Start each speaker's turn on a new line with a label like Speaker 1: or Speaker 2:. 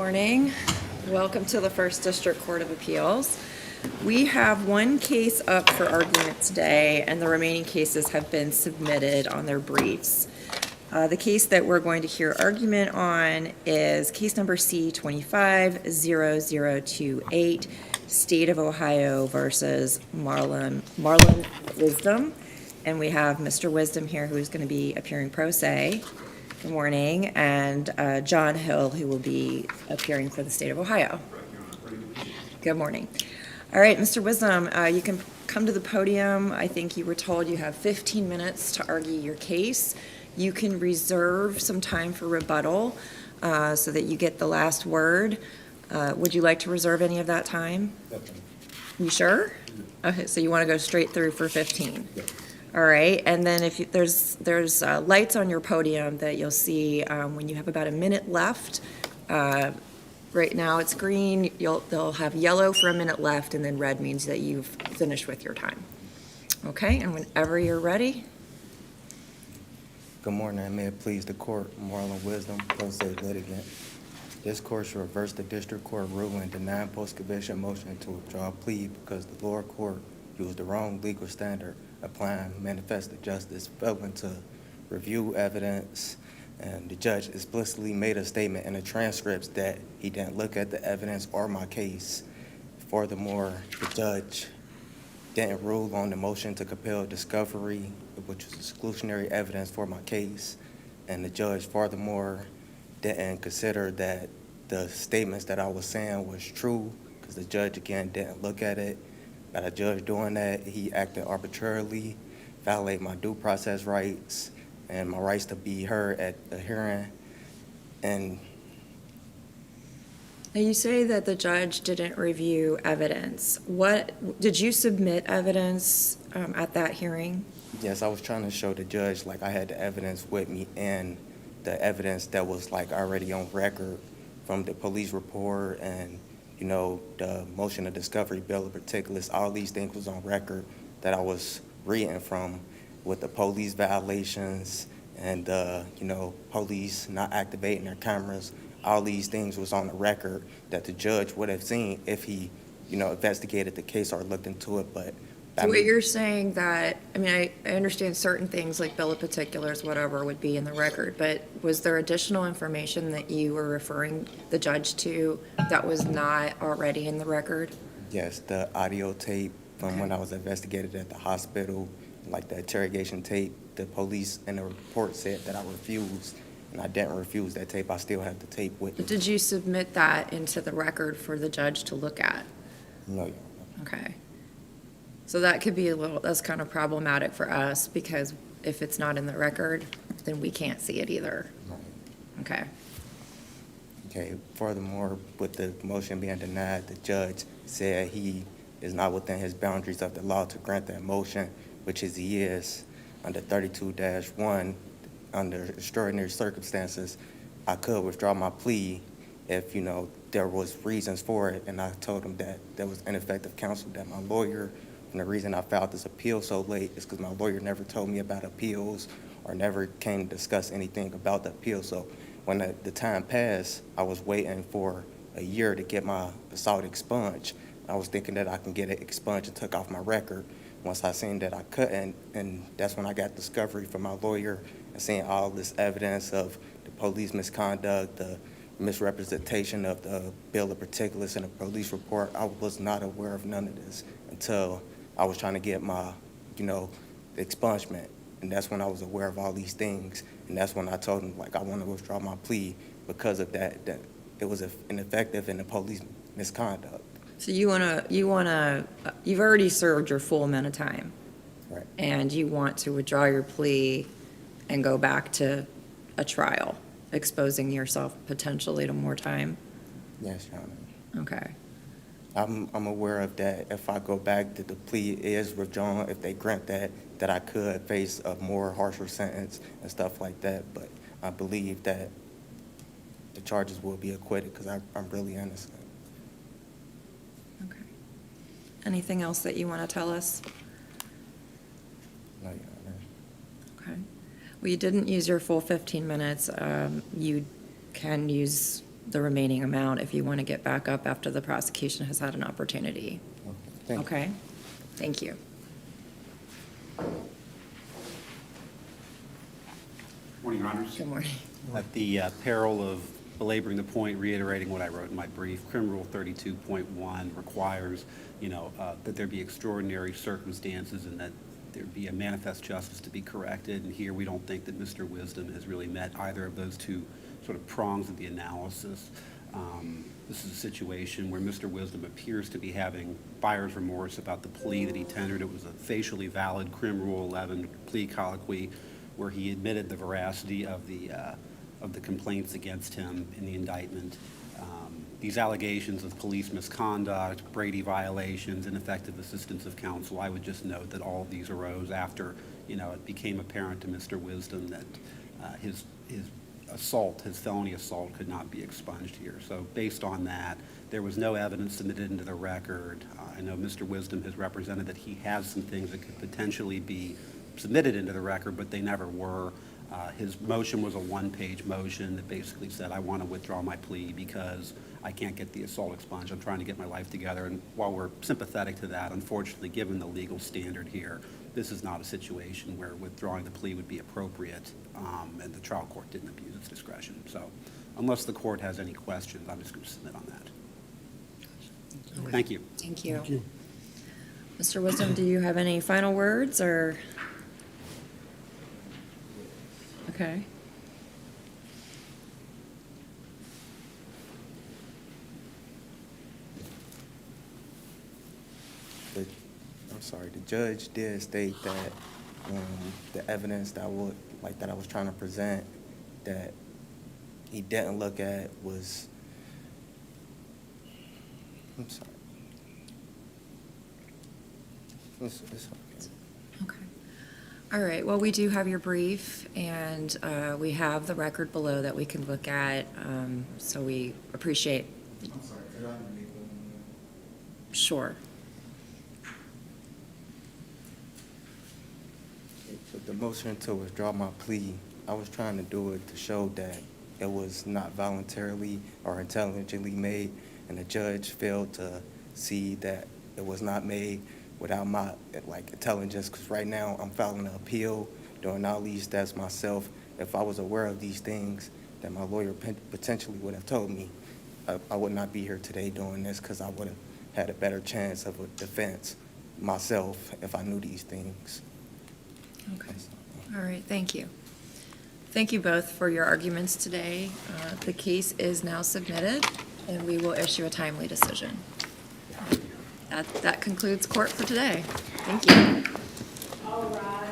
Speaker 1: morning. Welcome to the First District Court of Appeals. We have one case up for argument today, and the remaining cases have been submitted on their briefs. The case that we're going to hear argument on is case number C-25-0028, State of Ohio versus Marlon Wisdom. And we have Mr. Wisdom here, who is going to be appearing pro se. Good morning. And John Hill, who will be appearing for the State of Ohio. Good morning. All right, Mr. Wisdom, you can come to the podium. I think you were told you have 15 minutes to argue your case. You can reserve some time for rebuttal so that you get the last word. Would you like to reserve any of that time?
Speaker 2: Definitely.
Speaker 1: You sure? Okay, so you want to go straight through for 15?
Speaker 2: Yes.
Speaker 1: All right, and then if you, there's lights on your podium that you'll see when you have about a minute left. Right now it's green. They'll have yellow for a minute left, and then red means that you've finished with your time. Okay, and whenever you're ready.
Speaker 2: Good morning, and may it please the court, Marlon Wisdom, pro se litigant. This court should reverse the district court ruling denying post-conviction motion to withdraw plea because the lower court used the wrong legal standard, applying manifest justice, failing to review evidence, and the judge explicitly made a statement in the transcripts that he didn't look at the evidence or my case. Furthermore, the judge didn't rule on the motion to compel discovery, which was exclusionary evidence for my case. And the judge, furthermore, didn't consider that the statements that I was saying was true, because the judge, again, didn't look at it. By the judge doing that, he acted arbitrarily, violated my due process rights and my rights to be heard at the hearing. And
Speaker 1: Now you say that the judge didn't review evidence. What did you submit evidence at that hearing?
Speaker 2: yes, I was trying to show the judge like I had the evidence with me and the evidence that was like already on record from the police report and the motion of discovery, bill of particulars, all these things was on record that I was reading from with the police violations and police not activating their cameras. All these things was on the record that the judge would have seen if he, investigated the case or looked into it. But
Speaker 1: So what you're saying that, I understand certain things like bill of particulars, whatever, would be in the record, but was there additional information that you were referring the judge to that was not already in the record?
Speaker 2: yes, the audio tape from when I was investigated at the hospital, like the interrogation tape, the police in the report said that I refused, and I didn't refuse that tape. I still have the tape with me.
Speaker 1: But did you submit that into the record for the judge to look at?
Speaker 2: No,
Speaker 1: Okay. So that could be that's kind of problematic for us because if it's not in the record, then we can't see it either.
Speaker 2: no.
Speaker 1: Okay.
Speaker 2: Okay, furthermore, with the motion being denied, the judge said he is not within his boundaries of the law to grant that motion, which is he is under 32-1. Under extraordinary circumstances, I could withdraw my plea if, there was reasons for it. And I told him that there was ineffective counsel, that my lawyer, and the reason I filed this appeal so late is because my lawyer never told me about appeals or never came to discuss anything about the appeal. So when the time passed, I was waiting for a year to get my assault expunged. I was thinking that I can get it expunged and took off my record. Once I seen that I couldn't, and that's when I got discovery from my lawyer and seeing all this evidence of the police misconduct, the misrepresentation of the bill of particulars in the police report. I was not aware of none of this until I was trying to get my, expungement. And that's when I was aware of all these things. And that's when I told him, I want to withdraw my plea because of that it was ineffective in the police misconduct.
Speaker 1: So you've already served your full amount of time.
Speaker 2: Right.
Speaker 1: And you want to withdraw your plea and go back to a trial, exposing yourself potentially to more time?
Speaker 2: Yes, Your Honor.
Speaker 1: Okay.
Speaker 2: I'm aware of that. If I go back, that the plea is withdrawn, if they grant that I could face a more harsher sentence and stuff like that. But I believe that the charges will be acquitted because I'm really innocent.
Speaker 1: Okay. Anything else that you want to tell us?
Speaker 2: No, Your Honor.
Speaker 1: Okay. Well, you didn't use your full 15 minutes. You can use the remaining amount if you want to get back up after the prosecution has had an opportunity.
Speaker 2: Thank you.
Speaker 1: Okay? Thank you.
Speaker 3: Morning, Your Honors.
Speaker 1: Good morning.
Speaker 3: At the peril of belaboring the point, reiterating what I wrote in my brief, Criminal Rule 32.1 requires, that there be extraordinary circumstances and that there be a manifest justice to be corrected. And here, we don't think that Mr. Wisdom has really met either of those two sort of prongs of the analysis. This is a situation where Mr. Wisdom appears to be having buyer's remorse about the plea that he tendered. It was a facially valid Criminal Rule 11 plea colloquy where he admitted the veracity of the complaints against him in the indictment. These allegations of police misconduct, Brady violations, ineffective assistance of counsel, I would just note that all of these arose after, it became apparent to Mr. Wisdom that his assault, his felony assault, could not be expunged here. So based on that, there was no evidence submitted into the record. I know Mr. Wisdom has represented that he has some things that could potentially be submitted into the record, but they never were. His motion was a one-page motion that basically said, I want to withdraw my plea because I can't get the assault expunged. I'm trying to get my life together. And while we're sympathetic to that, unfortunately, given the legal standard here, this is not a situation where withdrawing the plea would be appropriate, and the trial court didn't abuse its discretion. So unless the court has any questions, I'm just going to submit on that. Thank you.
Speaker 1: Thank you. Mr. Wisdom, do you have any final words or? Okay.
Speaker 2: I'm sorry, the judge did state that the evidence that I was trying to present that he didn't look at was, I'm sorry. It's okay.
Speaker 1: Okay. All right, well, we do have your brief, and we have the record below that we can look at, so we appreciate.
Speaker 2: I'm sorry, could I read one?
Speaker 1: Sure.
Speaker 2: With the motion to withdraw my plea, I was trying to do it to show that it was not voluntarily or intelligently made, and the judge failed to see that it was not made without my intelligence, because right now I'm filing an appeal, doing all these steps myself. If I was aware of these things that my lawyer potentially would have told me, I would not be here today doing this, because I would have had a better chance of a defense myself if I knew these things.
Speaker 1: Okay. All right, thank you. Thank you both for your arguments today. The case is now submitted, and we will issue a timely decision. That concludes court for today. Thank you.
Speaker 4: All right.